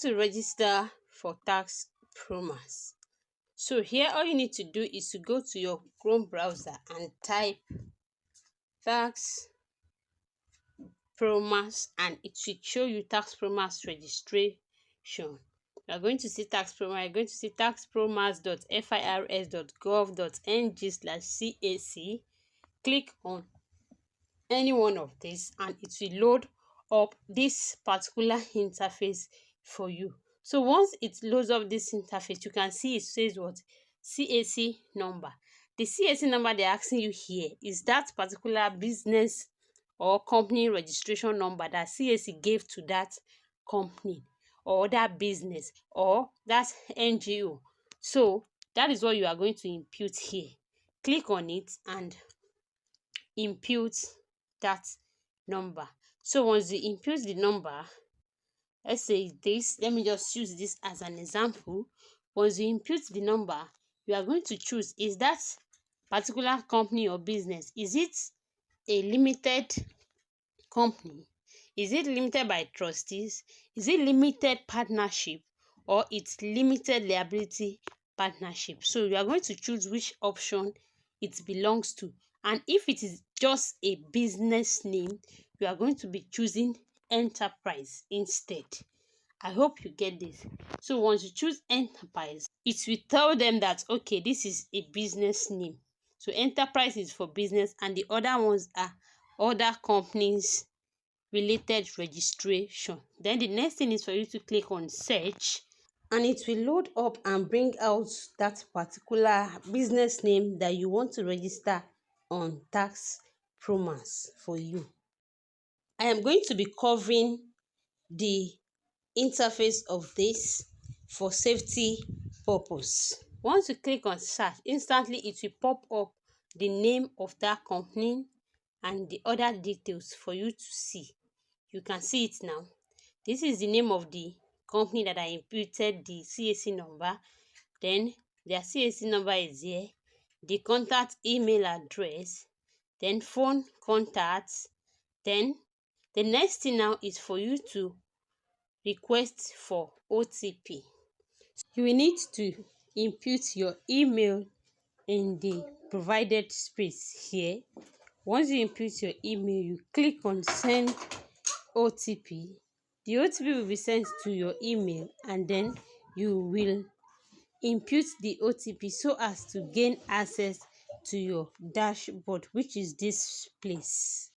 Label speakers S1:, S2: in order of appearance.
S1: to register for TaxPro Max. So here all you need to do is to go to your Chrome browser and type TaxPro Max, and it will show you TaxPro Max registration. You are going to see TaxPro Max. You're going to see taxpromax.firs.gov.ng/CAC. Click on any one of these and it will load up this particular interface for you. So once it loads up this interface, you can see it says what? CAC number. The CAC number they're asking you here is that particular business or company registration number that CAC gave to that company or that business or that NGO. So that is what you are going to input here. Click on it and input that number. So once you input the number, let's say this, let me just use this as an example. Once you input the number, you are going to choose, is that particular company or business, is it a limited company? Is it limited by trustees? Is it limited partnership? Or it's limited liability partnership? So you are going to choose which option it belongs to. And if it is just a business name, you are going to be choosing enterprise instead. I hope you get this. So once you choose enterprise, it will tell them that okay, this is a business name. So enterprise is for business and the other ones are other companies related registration. Then the next thing is for you to click on search and it will load up and bring out that particular business name that you want to register on TaxPro Max for you. I am going to be covering the interface of this for safety purpose. Once you click on search, instantly it will pop up the name of that company and the other details for you to see. You can see it now. This is the name of the company that I inputted the CAC number. Then their CAC number is here. The contact email address. Then phone contacts. Then the next thing now is for you to request for OTP. You will need to input your email in the provided space here. Once you input your email, you click on send OTP. The OTP will be sent to your email and then you will input the OTP so as to gain access to your dashboard, which is this place.